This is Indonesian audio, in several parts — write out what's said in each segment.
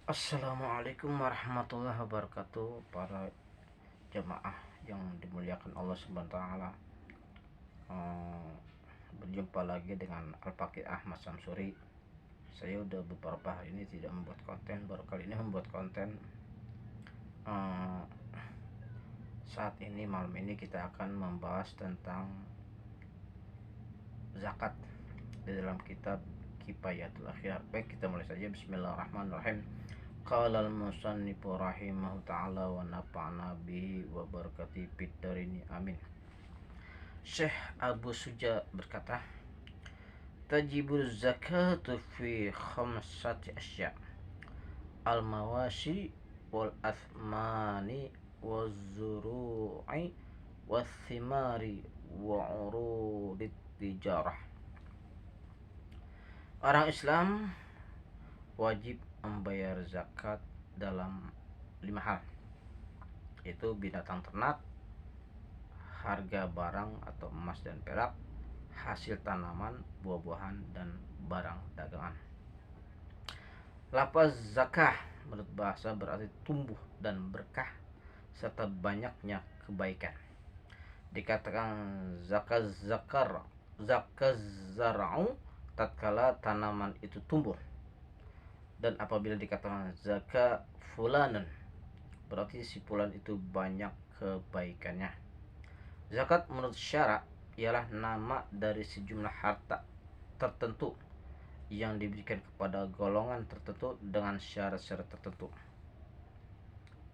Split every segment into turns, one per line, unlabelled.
Assalamualaikum warahmatullahi wabarakatuh, para jemaah yang dimuliakan Allah Subhanahu wa taala. Berjumpa lagi dengan Al-Faqih Ahmad Samsuri. Saya udah beberapa hari ini tidak membuat konten, baru kali ini membuat konten. Eh, Saat ini malam ini kita akan membahas tentang zakat di dalam kitab Kifayatul Akhyar. Baik, kita mulai saja. Bismillahirrahmanirrahim. Qala al-musannifu rahimahu ta'ala wa nafa'na bihi wa barakatihi fid dharain amin. Syekh Abu Suja berkata, tajibul zakatu fi khamsati asya, al-mawashi wal athmani wal zuru'i wal thimari wa urudit tijarah. Orang Islam wajib membayar zakat dalam 5 hal, yaitu binatang ternak, harga barang atau emas dan perak, hasil tanaman, buah-buahan, dan barang dagangan. Lafaz zakah menurut bahasa berarti tumbuh dan berkah serta banyaknya kebaikan. Dikatakan zakat zara'u tatkala tanaman itu tumbuh, dan apabila dikatakan zakat fulanun berarti si fulan itu banyak kebaikannya. Zakat menurut syara ialah nama dari sejumlah harta tertentu yang diberikan kepada golongan tertentu dengan syarat-syarat tertentu.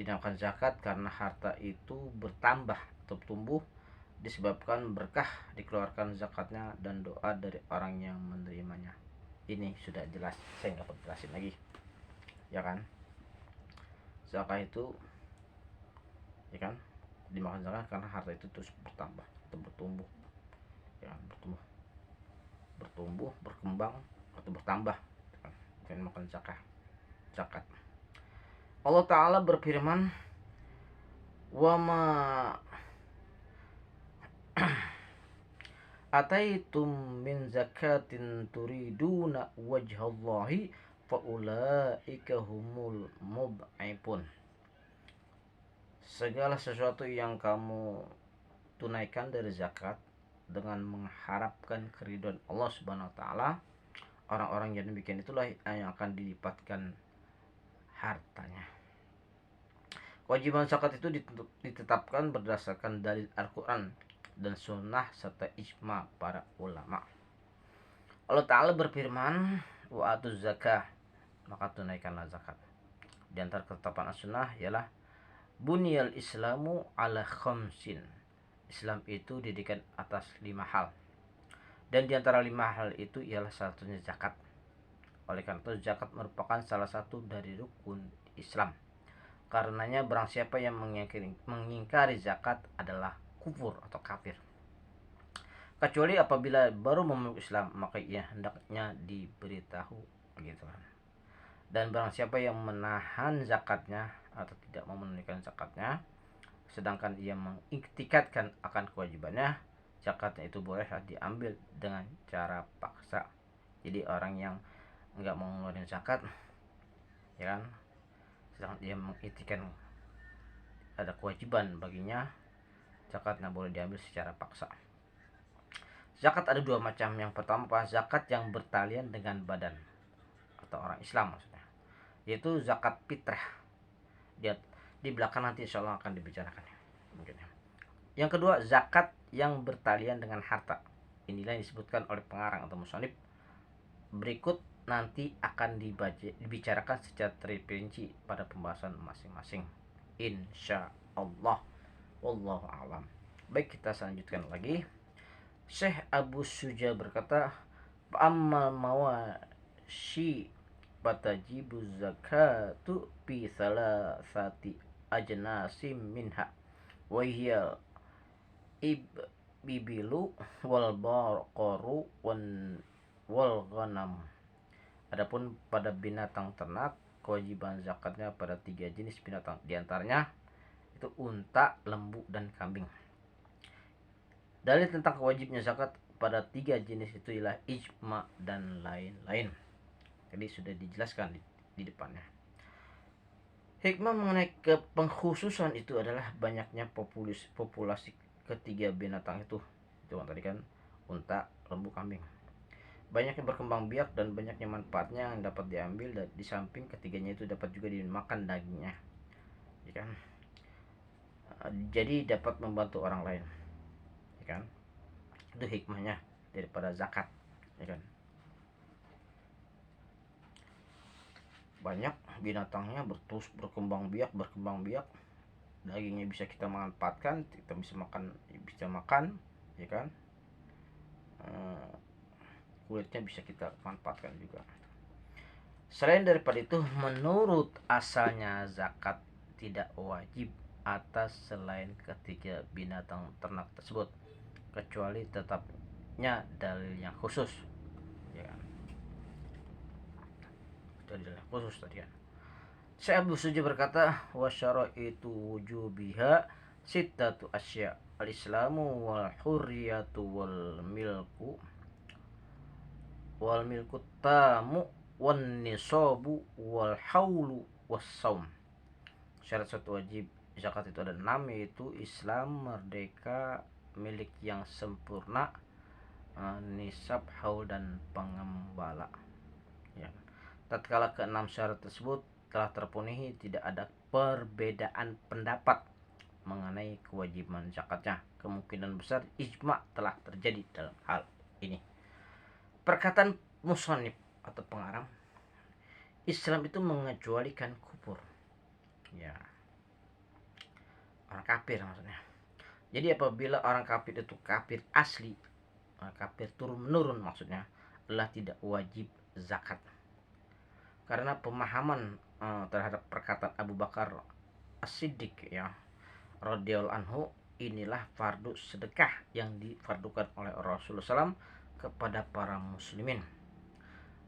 Dinamakan zakat karena harta itu bertambah atau tumbuh disebabkan berkah dikeluarkan zakatnya dan doa dari orang yang menerimanya. Ini sudah jelas, saya nggak perlu jelasin lagi, ya kan? Zakat itu, ya kan, dimakan zakat karena harta itu terus bertambah atau bertumbuh, ya kan? bertumbuh, berkembang atau bertambah, ya kan? Dan makan zakat. Allah Ta'ala berfirman, wa ma ataitum min zakatin turiduna wajhallahi faulaika humul mud'ifun. Segala sesuatu yang kamu tunaikan dari zakat dengan mengharapkan keridhaan Allah Subhanahu wa taala, orang-orang yang demikian itulah yang akan dilipatkan hartanya. Kewajiban zakat itu ditetapkan berdasarkan dalil Al-Quran dan sunnah serta ijma para ulama. Allah Ta'ala berfirman, wa atuz zakah, maka tunaikanlah zakat. Di antara ketetapan as-sunnah ialah bunyal islamu ala khamsin, Islam itu didirikan atas 5 hal, dan di antara 5 hal itu ialah salah satunya zakat. Oleh karena itu zakat merupakan salah satu dari rukun Islam. Karenanya barang siapa yang mengingkari zakat adalah kufur atau kafir. Kecuali apabila baru memeluk Islam, maka ia hendaknya diberitahu begitu. Dan barang siapa yang menahan zakatnya atau tidak mau menunaikan zakatnya, sedangkan ia mengiktikadkan akan kewajibannya, zakatnya itu boleh diambil dengan cara paksa. Jadi orang yang nggak mau ngeluarin zakat, ya kan, sedangkan dia mengiktikkan ada kewajiban baginya, zakatnya boleh diambil secara paksa. Zakat ada 2 macam. Yang pertama zakat yang bertalian dengan badan atau orang Islam maksudnya, yaitu zakat fitrah. Di belakang nanti insya Allah akan dibicarakan mungkin. Yang kedua zakat yang bertalian dengan harta. Inilah yang disebutkan oleh pengarang atau musannif berikut, nanti akan dibicarakan secara terperinci pada pembahasan masing-masing insya Allah. Wallahu a'lam. Baik, kita lanjutkan lagi. Syekh Abu Suja berkata, ammal mawashi fatajibu zakatu fi salasati ajnasim minha wa hiya ibilu wal baqaru wal ghanam. Adapun pada binatang ternak, kewajiban zakatnya pada 3 jenis binatang, diantaranya itu unta, lembu, dan kambing. Dalil tentang kewajibnya zakat pada 3 jenis itu ialah ijma dan lain-lain. Jadi sudah dijelaskan di depannya. Hikmah mengenai pengkhususan itu adalah banyaknya populasi ketiga binatang itu. Itu kan tadi kan unta, lembu, kambing. Banyaknya berkembang biak dan banyaknya manfaatnya yang dapat diambil, dan di samping ketiganya itu dapat juga dimakan dagingnya, ya kan? Jadi dapat membantu orang lain, ya kan? Itu hikmahnya daripada zakat, ya kan? Banyak binatangnya terus berkembang biak, dagingnya bisa kita manfaatkan, kita bisa makan, ya kan? Kulitnya bisa kita manfaatkan juga. Selain daripada itu, menurut asalnya zakat tidak wajib atas selain ketiga binatang ternak tersebut, kecuali tetapnya dalil yang khusus, ya kan? Dalil yang khusus tadi kan. Syekh Abu Suji berkata, itu wujubiha sittatu asya, al-islamu wal hurriyatu wal milku tamu wan nisabu wal haulu was saum. Syarat satu wajib zakat itu ada 6, yaitu Islam, merdeka, milik yang sempurna, nisab, haul, dan pengembala, ya. Tatkala keenam syarat tersebut telah terpenuhi, tidak ada perbedaan pendapat mengenai kewajiban zakatnya. Kemungkinan besar ijma telah terjadi dalam hal ini. Perkataan musannif atau pengarang, Islam itu mengecualikan kufur, ya, orang kafir maksudnya. Jadi apabila orang kafir itu kafir asli, kafir turun menurun maksudnya, adalah tidak wajib zakat. Karena pemahaman terhadap perkataan Abu Bakar As-Siddiq, ya, radhiyallahu anhu, inilah fardu sedekah yang difardukan oleh Rasulullah SAW kepada para muslimin.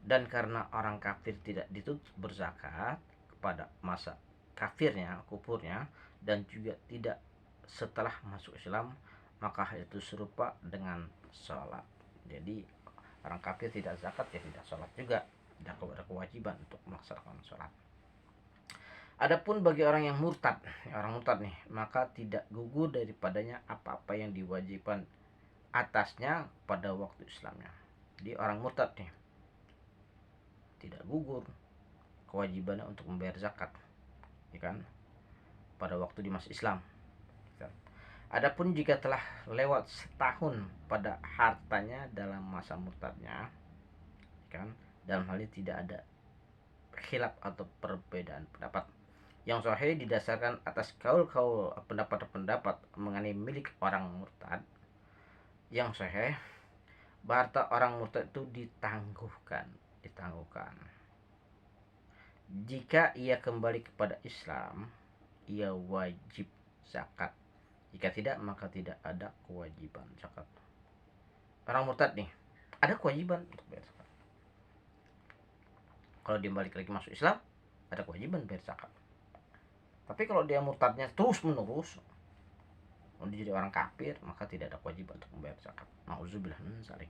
Dan karena orang kafir tidak dituntut berzakat kepada masa kafirnya, kufurnya, dan juga tidak setelah masuk Islam, maka hal itu serupa dengan sholat. Jadi orang kafir tidak zakat, ya tidak sholat juga, tidak ada kewajiban untuk melaksanakan sholat. Adapun bagi orang yang murtad, orang murtad nih, maka tidak gugur daripadanya apa-apa yang diwajibkan atasnya pada waktu Islamnya. Jadi orang murtad nih tidak gugur kewajibannya untuk membayar zakat, ya kan, pada waktu di masa Islam. Adapun jika telah lewat setahun pada hartanya dalam masa murtadnya, kan, dalam hal ini tidak ada khilaf atau perbedaan pendapat. Yang sahih didasarkan atas kaul-kaul pendapat-pendapat mengenai milik orang murtad. Yang sahih, harta orang murtad itu ditangguhkan. Jika ia kembali kepada Islam, ia wajib zakat. Jika tidak, maka tidak ada kewajiban zakat. Orang murtad nih, ada kewajiban untuk bayar zakat. Kalau dia balik lagi masuk Islam, ada kewajiban bayar zakat. Tapi kalau dia murtadnya terus menerus, dia jadi orang kafir, maka tidak ada kewajiban untuk membayar zakat. Nauzubillah min dzalik.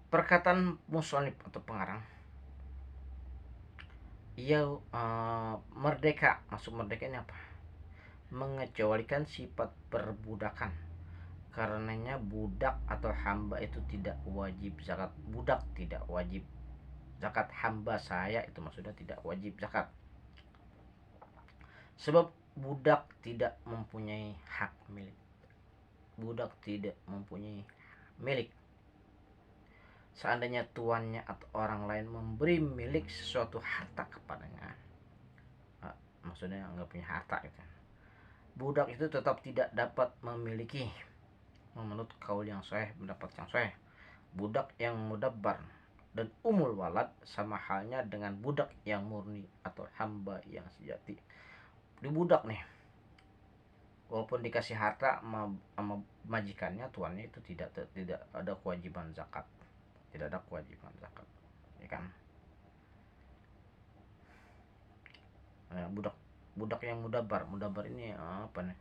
Perkataan musannif atau pengarang, ia merdeka. Maksud merdeka ini apa? Mengecualikan sifat perbudakan. Karenanya budak atau hamba itu tidak wajib zakat. Budak tidak wajib zakat, hamba saya itu maksudnya tidak wajib zakat. Sebab budak tidak mempunyai hak milik. Budak tidak mempunyai milik. Seandainya tuannya atau orang lain memberi milik sesuatu harta kepadanya, maksudnya nggak punya harta gitu, budak itu tetap tidak dapat memiliki. Menurut kaul yang sahih, pendapat yang sahih, budak yang mudabbar dan umul walad sama halnya dengan budak yang murni atau hamba yang sejati. Di budak nih, walaupun dikasih harta sama majikannya, tuannya, itu tidak ada kewajiban zakat. Tidak ada kewajiban zakat, ya kan? Budak yang mudabbar ini apa nih?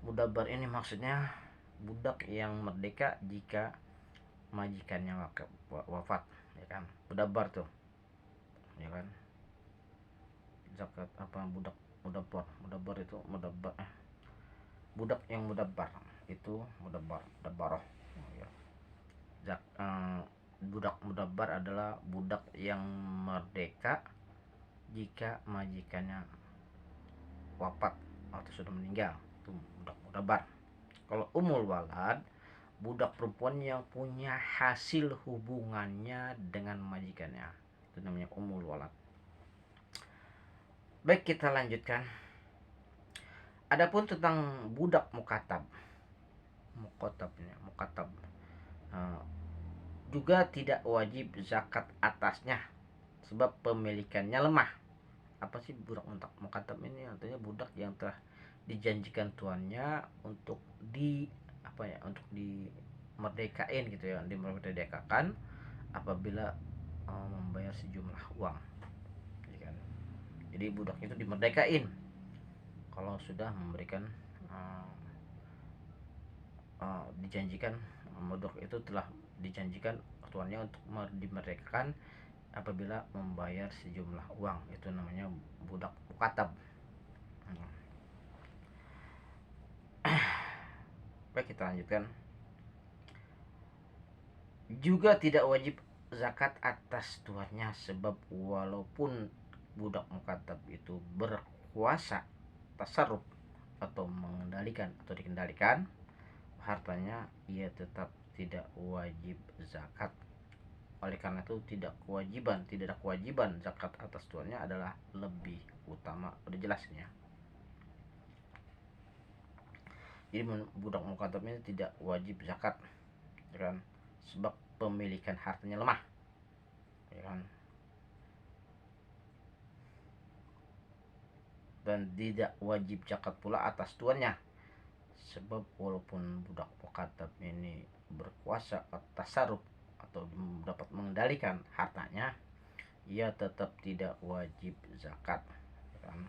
Mudabbar ini maksudnya budak yang merdeka jika majikannya wafat, ya kan. Mudabar tuh, ya kan. Zakat apa, budak mudabar, mudabar itu mudabar, budak yang mudabar itu mudabaroh, ya. Budak mudabar adalah budak yang merdeka jika majikannya wafat atau sudah meninggal, itu budak mudabar. Kalau umul walad, budak perempuan yang punya hasil hubungannya dengan majikannya, itu namanya umul walad. Baik, kita lanjutkan. Adapun tentang budak mukatab, mukatab juga tidak wajib zakat atasnya sebab pemilikannya lemah. Apa sih budak mukatab ini? Artinya budak yang telah dijanjikan tuannya untuk untuk dimerdekain gitu ya, dimerdekakan apabila membayar sejumlah uang, ya kan. Jadi budak itu dimerdekain kalau sudah memberikan dijanjikan, budak itu telah dijanjikan tuannya untuk dimerdekakan apabila membayar sejumlah uang, itu namanya budak mukatab. Baik, kita lanjutkan. Juga tidak wajib zakat atas tuannya sebab walaupun budak mukatab itu berkuasa tasarruf atau mengendalikan atau dikendalikan hartanya, ia tetap tidak wajib zakat. Oleh karena itu tidak ada kewajiban zakat atas tuannya adalah lebih utama, udah jelasnya. Jadi budak mukatab ini tidak wajib zakat, ya kan, sebab pemilikan hartanya lemah, ya kan. Dan tidak wajib zakat pula atas tuannya sebab walaupun budak mukatab ini berkuasa atau tasarruf atau dapat mengendalikan hartanya, ia tetap tidak wajib zakat, ya kan.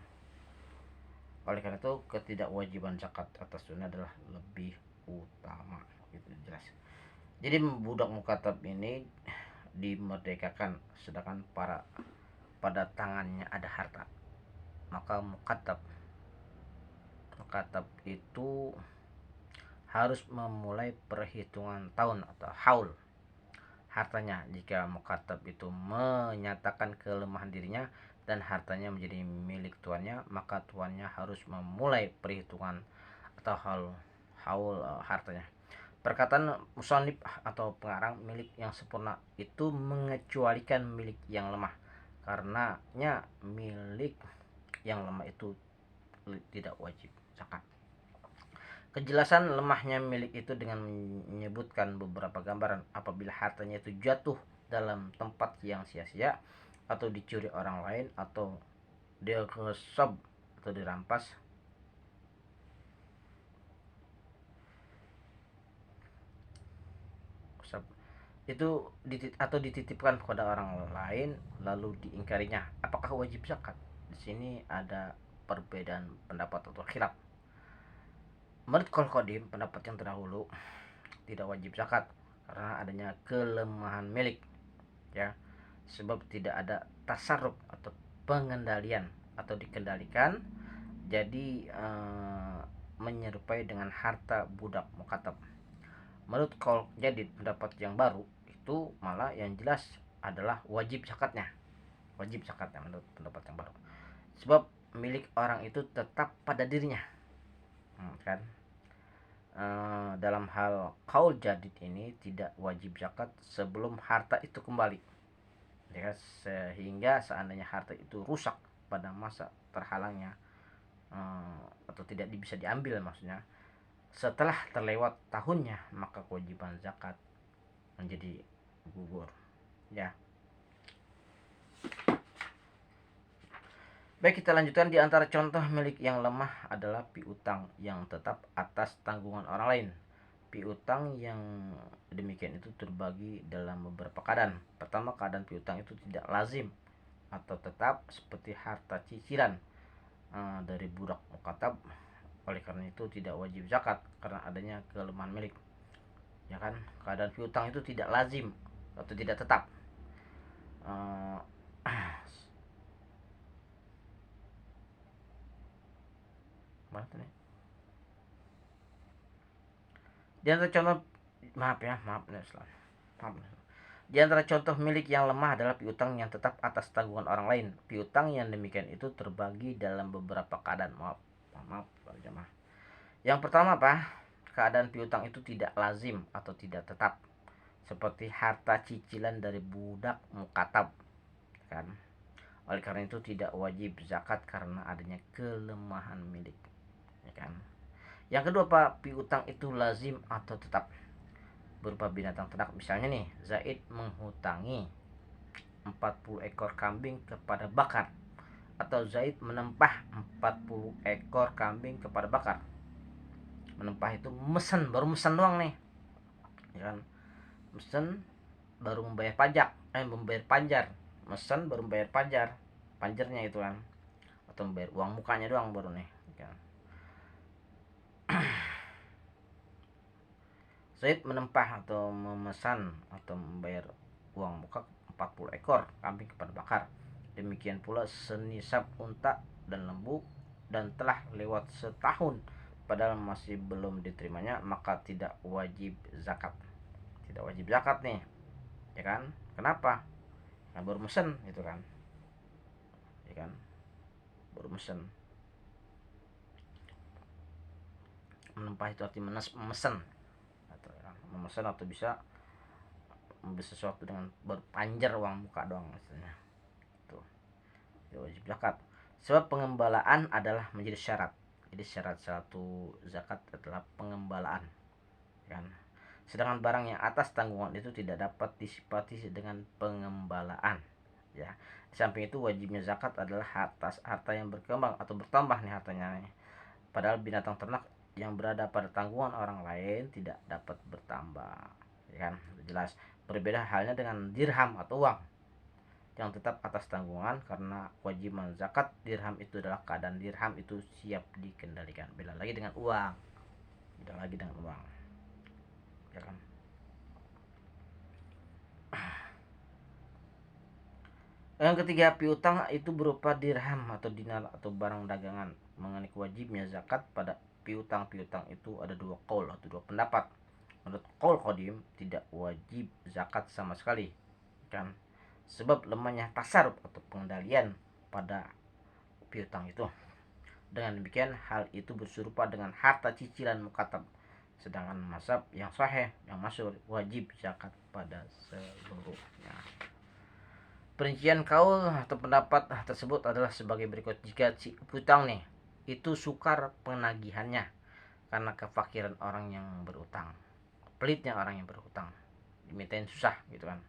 Oleh karena itu ketidakwajiban zakat atas tuannya adalah lebih utama, itu jelas. Jadi budak mukatab ini dimerdekakan sedangkan pada tangannya ada harta, maka mukatab itu harus memulai perhitungan tahun atau haul hartanya. Jika mukatab itu menyatakan kelemahan dirinya dan hartanya menjadi milik tuannya, maka tuannya harus memulai perhitungan atau haul hartanya. Perkataan musannif atau pengarang milik yang sempurna itu mengecualikan milik yang lemah, karenanya milik yang lemah itu tidak wajib zakat. Kejelasan lemahnya milik itu dengan menyebutkan beberapa gambaran. Apabila hartanya itu jatuh dalam tempat yang sia-sia atau dicuri orang lain atau dighasab atau dirampas, itu atau dititipkan kepada orang lain lalu diingkarinya, apakah wajib zakat? Di sini ada perbedaan pendapat atau khilaf. Menurut qaul qadim, pendapat yang terdahulu, tidak wajib zakat karena adanya kelemahan milik, ya, sebab tidak ada tasarruf atau pengendalian atau dikendalikan, jadi menyerupai dengan harta budak mukatab. Menurut qaul jadid, pendapat yang baru itu malah yang jelas adalah wajib zakatnya menurut pendapat yang baru, sebab milik orang itu tetap pada dirinya, kan. Dalam hal qaul jadid ini tidak wajib zakat sebelum harta itu kembali, ya, sehingga seandainya harta itu rusak pada masa terhalangnya atau tidak bisa diambil, maksudnya setelah terlewat tahunnya, maka kewajiban zakat menjadi gugur, ya. Baik, kita lanjutkan. Di antara contoh milik yang lemah adalah piutang yang tetap atas tanggungan orang lain. Piutang yang demikian itu terbagi dalam beberapa keadaan. Pertama, keadaan piutang itu tidak lazim atau tetap seperti harta cicilan dari budak mukatab. Oleh karena itu tidak wajib zakat karena adanya kelemahan milik. ya kan. Keadaan piutang itu tidak lazim atau tidak tetap. Eh, Mana tuh nih? Di antara contoh, maaf ya, maaf nih, maaf. Di antara contoh milik yang lemah adalah piutang yang tetap atas tanggungan orang lain. Piutang yang demikian itu terbagi dalam beberapa keadaan. Maaf, jemaah. Yang pertama apa? Keadaan piutang itu tidak lazim atau tidak tetap. Seperti harta cicilan dari budak mukatab, kan? Oleh karena itu tidak wajib zakat karena adanya kelemahan milik, ya kan? Yang kedua Pak, piutang itu lazim atau tetap berupa binatang ternak. Misalnya nih, Zaid menghutangi 40 ekor kambing kepada Bakar, atau Zaid menempah 40 ekor kambing kepada Bakar. Menempah itu mesen, baru mesen doang nih, ya kan? Mesen baru membayar pajak, membayar panjar. Mesen baru membayar panjar, panjarnya itu kan, atau membayar uang mukanya doang baru nih, ya kan? Zaid menempah atau memesan atau membayar uang muka 40 ekor kambing kepada Bakar. Demikian pula senisab unta dan lembu, dan telah lewat setahun padahal masih belum diterimanya, maka tidak wajib zakat. Tidak wajib zakat nih, ya kan? Kenapa? Kan baru mesen gitu kan, ya kan? Baru mesen. Menempah itu arti memesan, atau memesan, atau bisa membeli sesuatu dengan berpanjar uang muka doang misalnya. Tuh, wajib zakat. Sebab pengembalaan adalah menjadi syarat. Jadi syarat satu zakat adalah pengembalaan, kan? Sedangkan barang yang atas tanggungan itu tidak dapat disifati dengan pengembalaan, ya. Di samping itu wajibnya zakat adalah harta yang berkembang atau bertambah nih hartanya nih. Padahal binatang ternak yang berada pada tanggungan orang lain tidak dapat bertambah, ya kan? Jelas. Berbeda halnya dengan dirham atau uang yang tetap atas tanggungan, karena kewajiban zakat dirham itu adalah keadaan dirham itu siap dikendalikan. Beda lagi dengan uang, ya kan? Yang ketiga, piutang itu berupa dirham atau dinar atau barang dagangan. Mengenai kewajibnya zakat pada piutang-piutang itu ada dua qaul atau dua pendapat. Menurut qaul qadim tidak wajib zakat sama sekali, kan? Sebab lemahnya tasarruf atau pengendalian pada piutang itu. Dengan demikian hal itu berserupa dengan harta cicilan mukatab. Sedangkan mazhab yang sahih, yang masyhur, wajib zakat pada seluruhnya. Perincian kaul atau pendapat tersebut adalah sebagai berikut. Jika si piutang nih itu sukar penagihannya karena kefakiran orang yang berutang, pelitnya orang yang berhutang, dimintain susah gitu kan.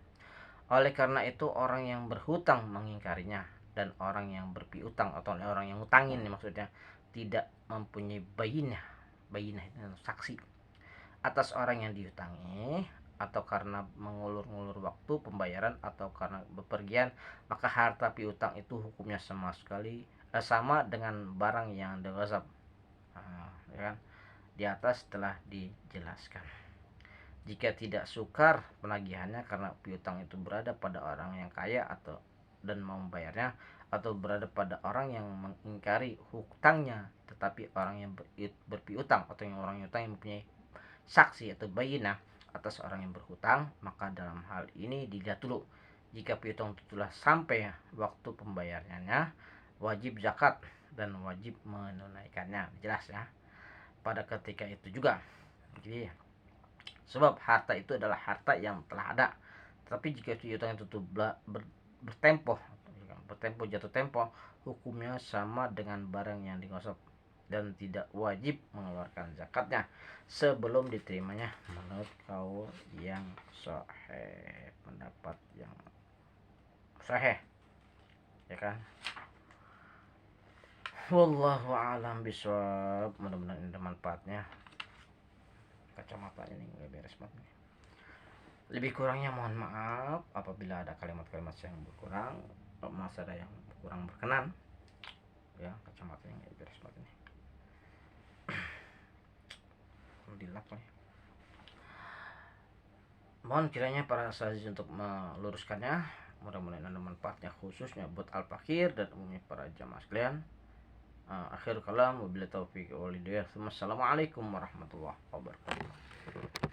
Oleh karena itu orang yang berhutang mengingkarinya, dan orang yang berpiutang atau orang yang ngutangin maksudnya tidak mempunyai bayinah. Bayinah itu saksi atas orang yang diutangi, atau karena mengulur-ngulur waktu pembayaran, atau karena bepergian, maka harta piutang itu hukumnya sama dengan barang yang dighasab. Ya kan? Di atas telah dijelaskan. Jika tidak sukar penagihannya karena piutang itu berada pada orang yang kaya atau dan mau membayarnya, atau berada pada orang yang mengingkari hutangnya, tetapi orang yang berpiutang atau orang yang utang yang mempunyai saksi atau bayinah atas orang yang berhutang, maka dalam hal ini dilihat dulu. Jika piutang itu telah sampai waktu pembayarannya, wajib zakat dan wajib menunaikannya. Jelas ya. Pada ketika itu juga. Jadi, sebab harta itu adalah harta yang telah ada. Tapi jika piutang itu bertempo jatuh tempo, hukumnya sama dengan barang yang digosok dan tidak wajib mengeluarkan zakatnya sebelum diterimanya menurut kaul yang sahih, pendapat yang sahih, ya kan? Wallahu alam bisawab. Mudah-mudahan ini ada manfaatnya. Kacamatanya nih nggak beres banget nih. Lebih kurangnya mohon maaf apabila ada kalimat-kalimat yang berkurang, masa ada yang kurang berkenan, ya. Kacamatanya nggak beres banget nih. Dilap nih. Mohon kiranya para asatiz untuk meluruskannya. Mudah-mudahan ada manfaatnya khususnya buat al-fakir dan umumnya para jamaah sekalian. Akhir kalam wabillahi taufiq wal hidayah. Assalamualaikum warahmatullahi wabarakatuh.